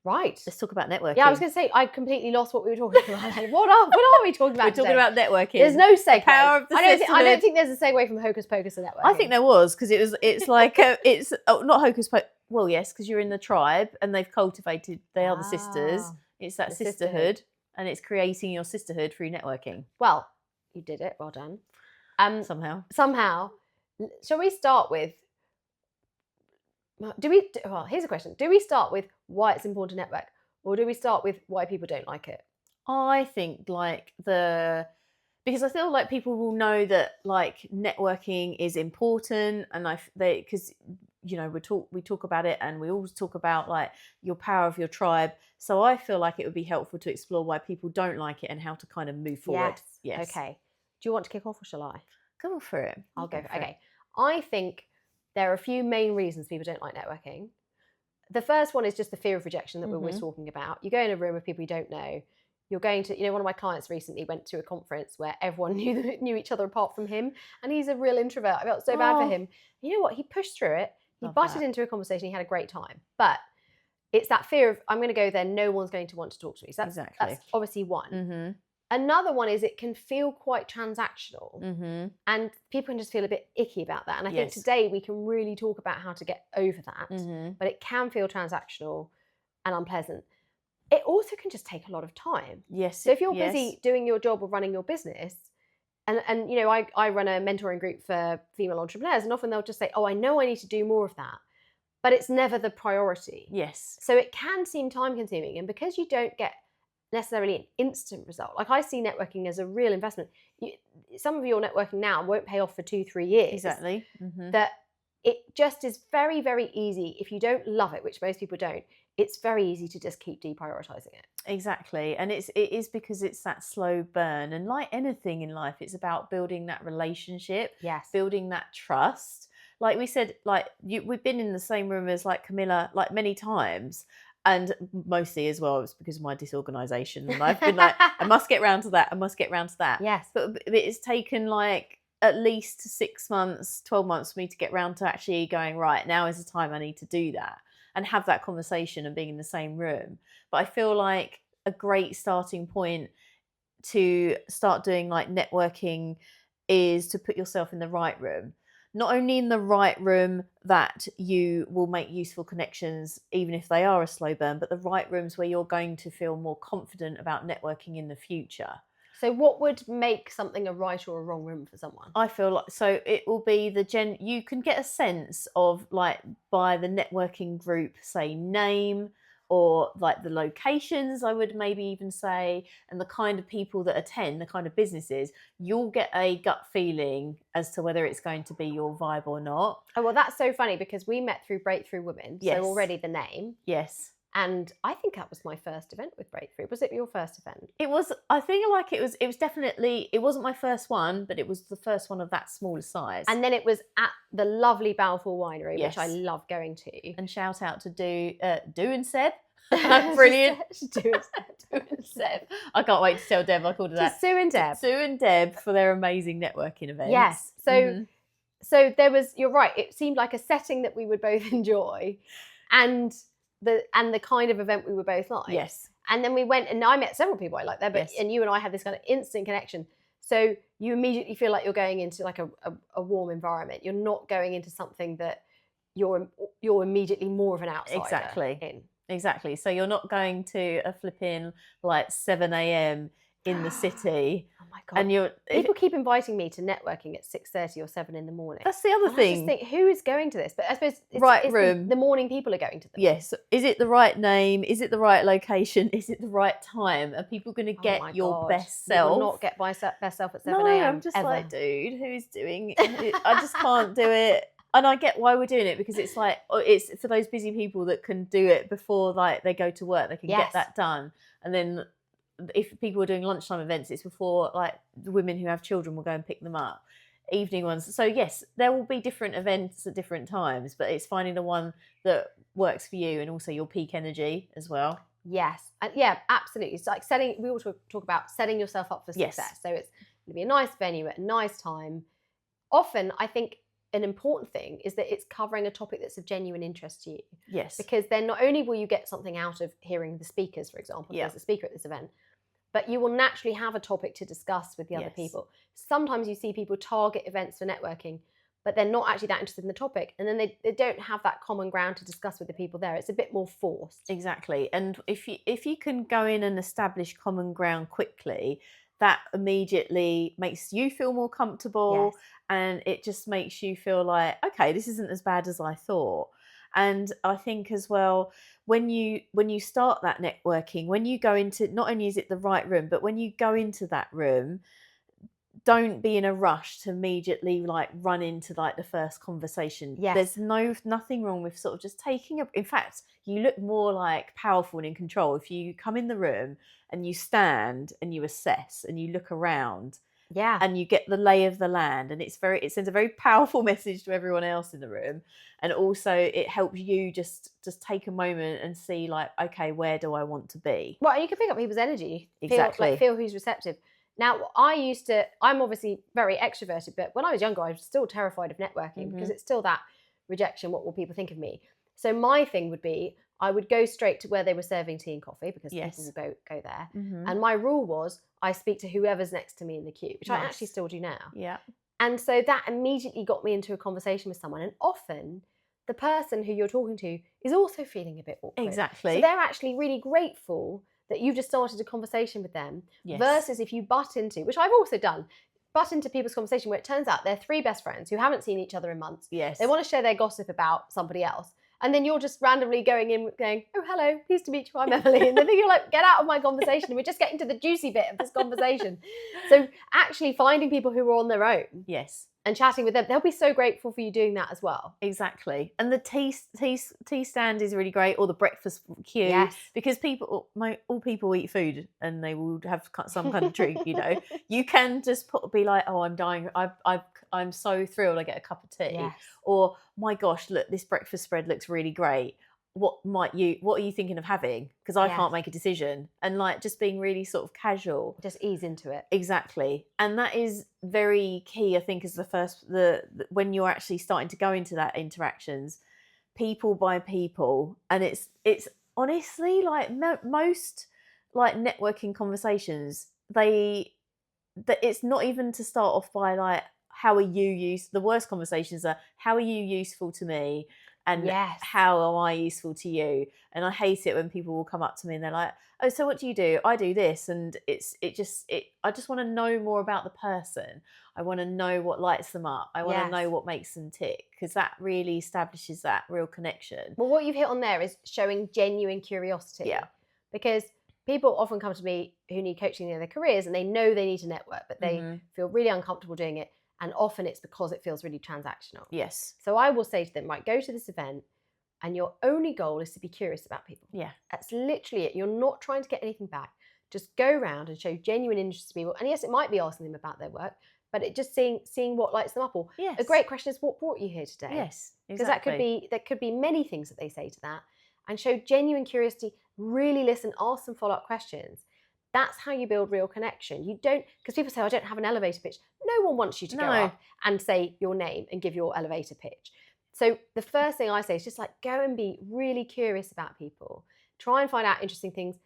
Right. Let's talk about networking. Yeah, I was going to say, I completely lost what we were talking about. What are we talking about We're talking today? about networking. There's no segue. The power of the I sisterhood. don't think there's a segue from Hocus Pocus to networking. I think there was, because it's like, it's not Hocus Pocus. Well, yes, because you're in the tribe and they've cultivated, they are the sisters. It's that sisterhood, and it's creating your sisterhood through networking. Well, you did it. Well done. Somehow. Shall we start with, well, here's a question. Do we start with why it's important to network, or do we start with why people don't like it? I think because I feel like people will know that like networking is important, and because we talk about it, and we always talk about like your power of your tribe. So I feel like it would be helpful to explore why people don't like it and how to kind of move forward. Yes. Okay. Do you want to kick off, or shall I? Go for it. I'll go for it. Okay. I think there are a few main reasons people don't like networking. The first one is just the fear of rejection that we're always talking about. You go in a room with people you don't know. You're going to, one of my clients recently went to a conference where everyone knew each other apart from him, and he's a real introvert. I felt so bad for him. You know what? He pushed through it. He butted into a conversation. He had a great time. But it's that fear of, I'm going to go there, no one's going to want to talk to me. So that's obviously one. Mm-hmm. Another one is it can feel quite transactional, and people can just feel a bit icky about that. And I think today we can really talk about how to get over that, but it can feel transactional and unpleasant. It also can just take a lot of time. Yes. So if you're busy doing your job or running your business, and I run a mentoring group for female entrepreneurs, and often they'll just say, oh, I know I need to do more of that, but it's never the priority. Yes. So it can seem time consuming, and because you don't get necessarily an instant result. Like, I see networking as a real investment. Some of your networking now won't pay off for 2-3 years. Exactly. That it just is very, very easy. If you don't love it, which most people don't, it's very easy to just keep deprioritizing it. Exactly. And it is because it's that slow burn. And like anything in life, it's about building that relationship, building that trust. Like we said, we've been in the same room as like Camilla like many times. And mostly as well, it's because of my disorganisation. And I've been like, I must get round to that. I must get round to that. Yes. But it's taken like at least 6 months, 12 months for me to get round to actually going, right, now is the time I need to do that and have that conversation and being in the same room. But I feel like a great starting point to start doing like networking is to put yourself in the right room. Not only in the right room that you will make useful connections, even if they are a slow burn, but the right rooms where you're going to feel more confident about networking in the future. So what would make something a right or a wrong room for someone? I feel like, so it will be you can get a sense of like by the networking group, say name, or like the locations, I would maybe even say, and the kind of people that attend, the kind of businesses, you'll get a gut feeling as to whether it's going to be your vibe or not. Oh, well, that's so funny because we met through Breakthrough Women. Yes. So already the name. Yes. And I think that was my first event with Breakthrough. Was it your first event? It was, I think like it was definitely, it wasn't my first one, but it was the first one of that smaller size. And then it was at the lovely Balfour Winery, which I love going to. And shout out to Do and Seb. Brilliant. Do and Seb. I can't wait to tell Deb I called her that. Sue and Deb. Sue and Deb for their amazing networking events. Yes. So there was, you're right, it seemed like a setting that we would both enjoy and the kind of event we were both like. Yes. And then we went, and I met several people I like there, but and you and I had this kind of instant connection. So you immediately feel like you're going into like a warm environment. You're not going into something that you're immediately more of an outsider in. Exactly. So you're not going to a flipping like 7 a.m. in the city. Oh my God. And people keep inviting me to networking at 6:30 or 7 in the morning. That's the other thing. I just think, who is going to this? But I suppose it's room. The morning people are going to them. Yes. Is it the right name? Is it the right location? Is it the right time? Are people going to get your best self? You will not get my best self at 7 a.m. No, I'm just like, dude, who's doing it? I just can't do it. And I get why we're doing it, because it's like, it's for those busy people that can do it before like they go to work, they can get that done. And then if people are doing lunchtime events, it's before like the women who have children will go and pick them up. Evening ones. So yes, there will be different events at different times, but it's finding the one that works for you and also your peak energy as well. Yes. And yeah, absolutely. It's like we also talk about setting yourself up for success. So it's going to be a nice venue at a nice time. Often I think an important thing is that it's covering a topic that's of genuine interest to you. Yes. Because then not only will you get something out of hearing the speakers, for example, if there's a speaker at this event, but you will naturally have a topic to discuss with the other people. Sometimes you see people target events for networking, but they're not actually that interested in the topic, and then they don't have that common ground to discuss with the people there. It's a bit more forced. Exactly. And if you can go in and establish common ground quickly, that immediately makes you feel more comfortable, and it just makes you feel like, okay, this isn't as bad as I thought. And I think as well, when you start that networking, when you go into, not only is it the right room, but when you go into that room, don't be in a rush to immediately like run into like the first conversation. There's nothing wrong with sort of just taking in fact, you look more like powerful and in control if you come in the room and you stand and you assess and you look around and you get the lay of the land, and it sends a very powerful message to everyone else in the room, and also it helps you just take a moment and see like, okay, where do I want to be? Well, you can pick up people's energy. Exactly. Feel who's receptive. Now, I'm obviously very extroverted, but when I was younger, I was still terrified of networking because it's still that rejection. What will people think of me? So my thing would be, I would go straight to where they were serving tea and coffee because people will go there. And my rule was, I speak to whoever's next to me in the queue, which I actually still do now. Yeah. And so that immediately got me into a conversation with someone. And often the person who you're talking to is also feeling a bit awkward. Exactly. So they're actually really grateful that you've just started a conversation with them, versus if you butt into, which I've also done, butt into people's conversation where it turns out they're three best friends who haven't seen each other in months. They want to share their gossip about somebody else. And then you're just randomly going in going, oh, hello, pleased to meet you, I'm Emily. And then you're like, get out of my conversation. And we're just getting to the juicy bit of this conversation. So actually finding people who are on their own. And chatting with them, they'll be so grateful for you doing that as well. Exactly. And the tea stand is really great, or the breakfast queue, because all people eat food and they will have some kind of treat. You know, you can just be like, oh, I'm dying. I'm so thrilled. I get a cup of tea, or my gosh, look, this breakfast spread looks really great. What are you thinking of having? Because I can't make a decision. And like just being really sort of casual. Just ease into it. Exactly. And that is very key, I think, as when you're actually starting to go into that interactions, people by people. And it's honestly like most like networking conversations, it's not even to start off by like, how are you used? The worst conversations are, how are you useful to me? And how am I useful to you? And I hate it when people will come up to me and they're like, oh, so what do you do? I do this. And I just want to know more about the person. I want to know what lights them up. I want to know what makes them tick, because that really establishes that real connection. Well, what you've hit on there is showing genuine curiosity. Because people often come to me who need coaching in their careers and they know they need to network, but they feel really uncomfortable doing it. And often it's because it feels really transactional. So I will say to them, right, go to this event and your only goal is to be curious about people. That's literally it. You're not trying to get anything back. Just go around and show genuine interest to people. And yes, it might be asking them about their work, but it just seeing what lights them up. Or a great question is, what brought you here today? Because that could be many things that they say to that. And show genuine curiosity, really listen, ask some follow-up questions. That's how you build real connection. You don't, because people say, I don't have an elevator pitch. No one wants you to go up and say your name and give your elevator pitch. So the first thing I say is just like, go and be really curious about people. Try and find out interesting things.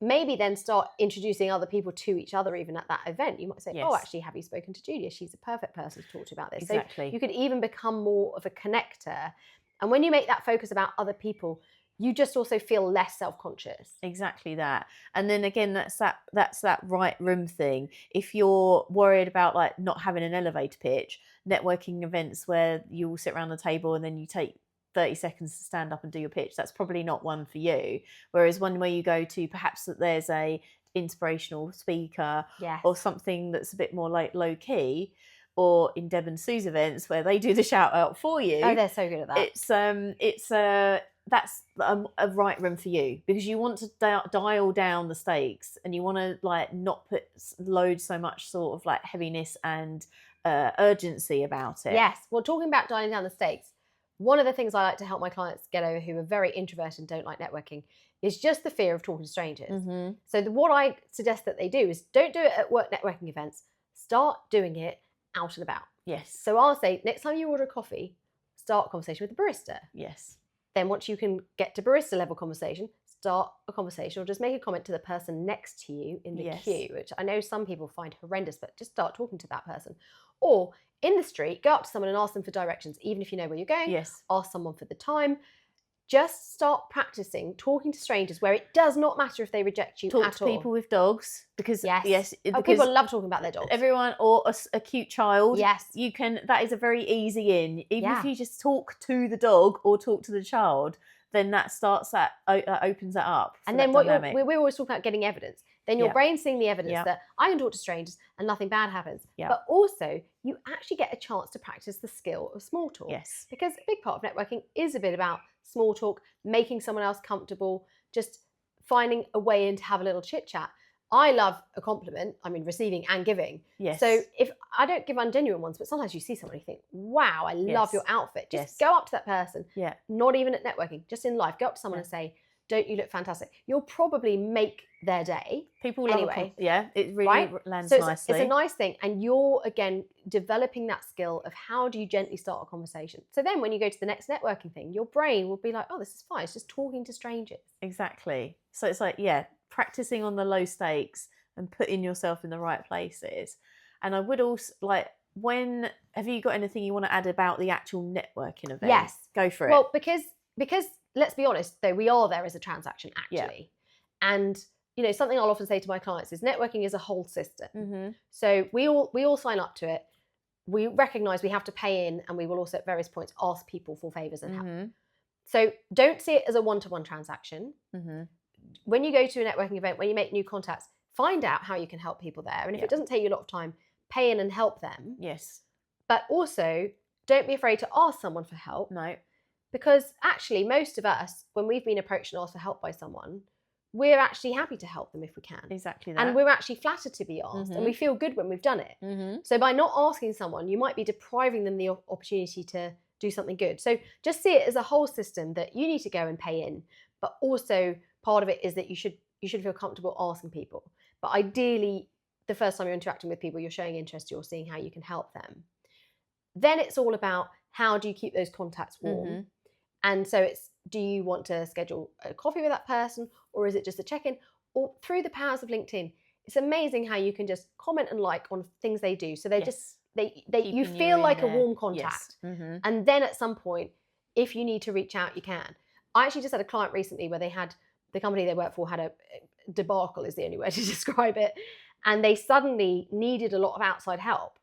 Maybe then start introducing other people to each other, even at that event. You might say, oh, actually, have you spoken to Julia? She's a perfect person to talk to about this. So you could even become more of a connector. And when you make that focus about other people, you just also feel less self-conscious. Exactly that. And then again, that's that right room thing. If you're worried about like not having an elevator pitch, networking events where you all sit around the table and then you take 30 seconds to stand up and do your pitch, that's probably not one for you. Whereas one where you go to, perhaps that there's a inspirational speaker or something that's a bit more like low key, or in Deb and Sue's events where they do the shout out for you. Oh, they're so good at that. That's a right room for you, because you want to dial down the stakes, and you want to like not load so much sort of like heaviness and urgency about it. Yes. Well, talking about dialing down the stakes, one of the things I like to help my clients get over who are very introverted and don't like networking is just the fear of talking to strangers. So what I suggest that they do is don't do it at work networking events. Start doing it out and about. Yes. So I'll say, next time you order a coffee, start a conversation with the barista. Yes. Then once you can get to barista level conversation, start a conversation or just make a comment to the person next to you in the Yes. queue, which I know some people find horrendous, but just start talking to that person. Or in the street, go up to someone and ask them for directions, even if you know where you're going. Yes. Ask someone for the time. Just start practicing talking to strangers where it does not matter if they reject you Talk at to all. people with dogs because Yes. Oh, because people love talking about their dogs. everyone, or a cute child. Yes. You can. That is a very easy in. Even Yeah. if you just talk to the dog or talk to the child, then that starts that opens that up. And then we're always talking about getting evidence. Then your Yeah. brain's seeing the evidence Yeah. that I can talk to strangers and nothing bad happens. Yeah. But also, you actually get a chance to practice the skill of small talk. Yes. Because a big part of networking is a bit about small talk, making someone else comfortable, just finding a way in to have a little chit chat. I love a compliment. I mean, receiving and giving. Yes. So if I don't give ungenuine ones, but sometimes you see someone and you think, wow, I love Yes. your outfit. Just Yes. go up to that person. Yeah. Not even at networking, just in life. Go up to someone Yeah. and say, don't you look fantastic? You'll probably make their day. People love Anyway, it really right? lands So nicely. it's a nice thing. And you're, again, developing that skill of how do you gently start a conversation. So then when you go to the next networking thing, your brain will be like, oh, this is fine. It's just talking to strangers. Exactly. So it's like, yeah, practicing on the low stakes and putting yourself in the right places. And I would also have you got anything you want to add about the actual networking event? Yes. Go for it. Well, because let's be honest, though, we are there as a transaction, actually. Yeah. And, something I'll often say to my clients is networking is a whole system. Mm-hmm. So we all sign up to it. We recognise we have to pay in, and we will also at various points ask people for favours and Mm-hmm. help. So don't see it as a one-to-one transaction. Mm-hmm. When you go to a networking event, when you make new contacts, find out how you can help people there. And if it doesn't take you a lot of time, pay in and help them. Yes. But also, don't be afraid to ask someone for help. No. Because actually, most of us, when we've been approached and asked for help by someone, we're actually happy to help them if we can. Exactly that. And we're actually flattered to be asked. And we feel good when we've done it. Mm-hmm. So by not asking someone, you might be depriving them the opportunity to do something good. So just see it as a whole system that you need to go and pay in. But also part of it is that you should feel comfortable asking people. But ideally, the first time you're interacting with people, you're showing interest, you're seeing how you can help them. Then it's all about how do you keep those contacts warm? Mm-hmm. And so it's, do you want to schedule a coffee with that person, or is it just a check-in? Or through the powers of LinkedIn, it's amazing how you can just comment and like on things they do. So they you feel like a warm contact. Yes. Mm-hmm. And then at some point, if you need to reach out, you can. I actually just had a client recently where the company they work for had a debacle, is the only way to describe it. And they suddenly needed a lot of outside help.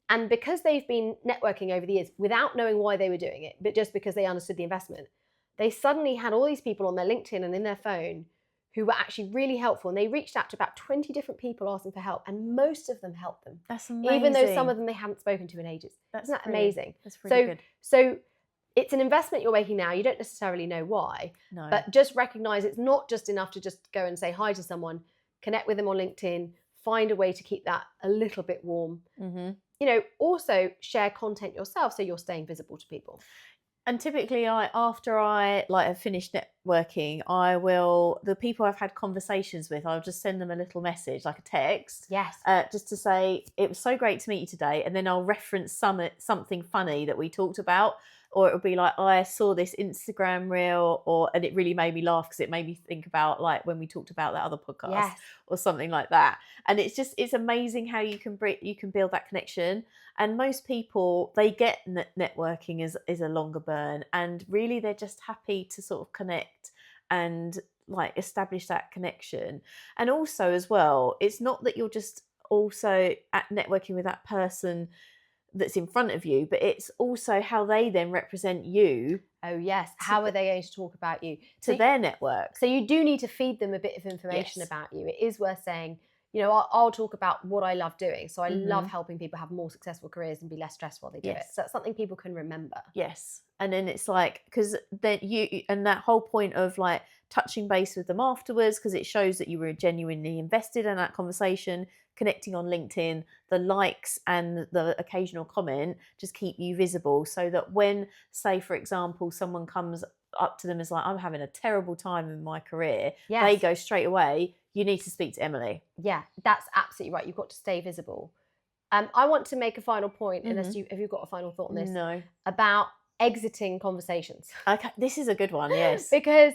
And because they've been networking over the years without knowing why they were doing it, but just because they understood the investment, they suddenly had all these people on their LinkedIn and in their phone who were actually really helpful. And they reached out to about 20 different people asking for help. And most of them helped them. That's amazing. Even though some of them they hadn't spoken to in ages. Isn't that amazing? That's really good. So it's an investment you're making now. You don't necessarily know why. No. But just recognise it's not just enough to just go and say hi to someone, connect with them on LinkedIn, find a way to keep that a little bit warm. Mm-hmm. Also share content yourself so you're staying visible to people. And typically, after I have finished networking, the people I've had conversations with, I'll just send them a little message, like a text. Yes. Just to say, it was so great to meet you today. And then I'll reference something funny that we talked about. Or it'll be like, I saw this Instagram reel, and it really made me laugh because it made me think about like when we talked about that other podcast. Yes. Or something like that. And it's amazing how you can build that connection. And most people, they get networking as a longer burn, and really they're just happy to sort of connect and like establish that connection. And also as well, it's not that you're just also at networking with that person that's in front of you, but it's also how they then represent you. Oh yes, how are they going to talk about you to their network? So you do need to feed them a bit of information about you. It is worth saying, I'll talk about what I love doing. So I love helping people have more successful careers and be less stressed while they do it. So that's something people can remember. Yes. And then it's like, because then and that whole point of like touching base with them afterwards, because it shows that you were genuinely invested in that conversation, connecting on LinkedIn, the likes and the occasional comment just keep you visible, so that when, say, for example, someone comes up to them as like, I'm having a terrible time in my career, they go straight away, you need to speak to Emilie. Yeah, that's absolutely right. You've got to stay visible. I want to make a final point, unless Mhm. have you got a final thought on this, No. about exiting conversations. Okay, this is a good one. Yes. Because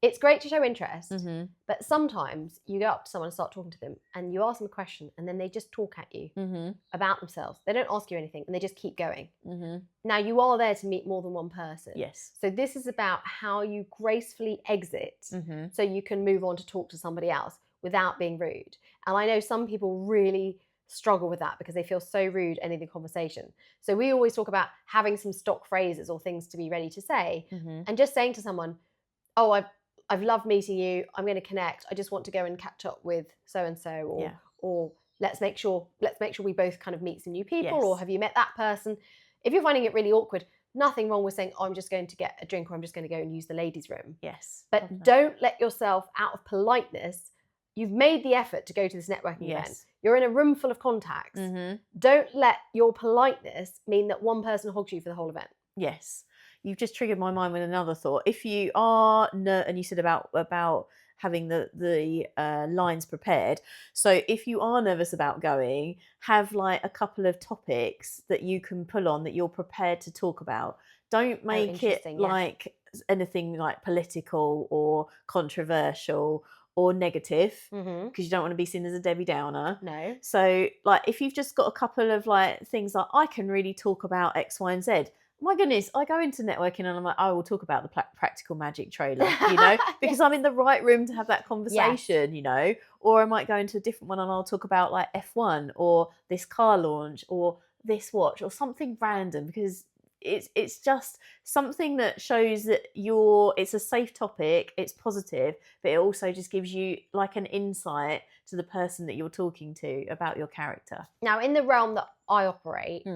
it's great to show interest, Mhm. but sometimes you go up to someone and start talking to them and you ask them a question and then they just talk at you Mhm. about themselves. They don't ask you anything and they just keep going. Mhm. Now, you are there to meet more than one person. Yes. So this is about how you gracefully exit Mhm. so you can move on to talk to somebody else without being rude. And I know some people really struggle with that because they feel so rude ending the conversation. So we always talk about having some stock phrases or things to be ready to say, Mhm. and just saying to someone, "Oh, I've loved meeting you. I'm going to connect. I just want to go and catch up with so and so," Yeah. or let's make sure we both kind of meet some new people, Yes. or have you met that person? If you're finding it really awkward, nothing wrong with saying, "Oh, I'm just going to get a drink," or "I'm just going to go and use the ladies' room." Yes. But Love that. don't let yourself, out of politeness, you've made the effort to go to this networking event. Yes. You're in a room full of contacts. Mhm. Don't let your politeness mean that one person hogs you for the whole event. Yes. You've just triggered my mind with another thought. If you are and you said about having the lines prepared. So if you are nervous about going, have like a couple of topics that you can pull on that you're prepared to talk about. Don't make it interesting, yes. like anything like political or controversial or negative, Mm-hmm. because you don't want to be seen as a Debbie Downer. No. So, like, if you've just got a couple of like things like, I can really talk about X, Y, and Z. My goodness, I go into networking and I'm like, I will talk about the Practical Magic trailer, because I'm in the right room to have that conversation, or I might go into a different one and I'll talk about like F1 or this car launch or this watch or something random, because it's just something that shows that it's a safe topic, it's positive, but it also just gives you like an insight to the person that you're talking to about your character. Now, in the realm that I operate,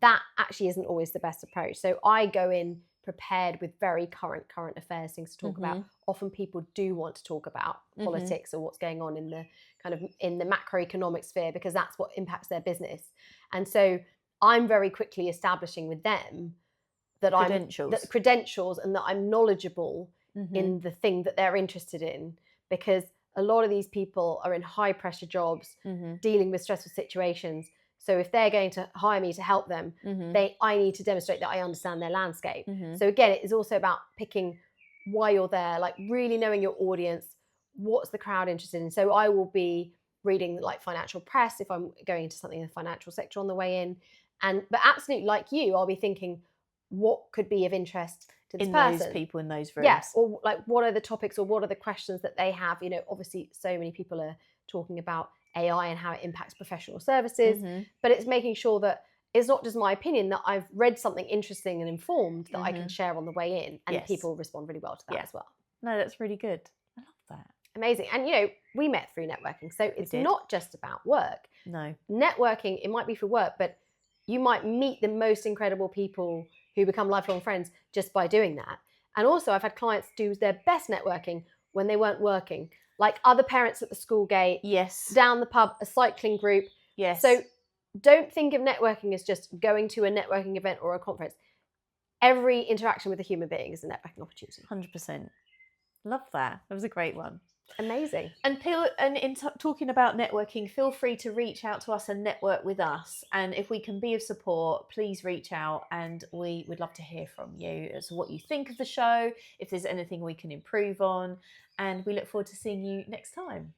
that actually isn't always the best approach. So I go in prepared with very current affairs things to talk about. Often people do want to talk about politics or what's going on in the kind of in the macroeconomic sphere, because that's what impacts their business. And so I'm very quickly establishing with them that credentials and that I'm knowledgeable in the thing that they're interested in, because a lot of these people are in high pressure jobs, dealing with stressful situations. So if they're going to hire me to help them, I need to demonstrate that I understand their landscape. So again, it is also about picking why you're there, like really knowing your audience, what's the crowd interested in. So I will be reading like financial press if I'm going into something in the financial sector on the way in. But absolutely, like you, I'll be thinking, what could be of interest to this person? Those people in those rooms. Yeah, or like what are the topics or what are the questions that they have? Obviously so many people are talking about AI and how it impacts professional services, but it's making sure that it's not just my opinion, that I've read something interesting and informed that I can share on the way in, and people respond really well to that as well. No, that's really good. I love that. Amazing. And we met through networking, so it's not just about work. No. Networking, it might be for work, but you might meet the most incredible people who become lifelong friends just by doing that. And also, I've had clients do their best networking when they weren't working, like other parents at the school gate, down the pub, a cycling group. So don't think of networking as just going to a networking event or a conference. Every interaction with a human being is a networking opportunity. 100%. Love that. That was a great one. Amazing. And in talking about networking, feel free to reach out to us and network with us. And if we can be of support, please reach out, and we would love to hear from you as to what you think of the show, if there's anything we can improve on. And we look forward to seeing you next time.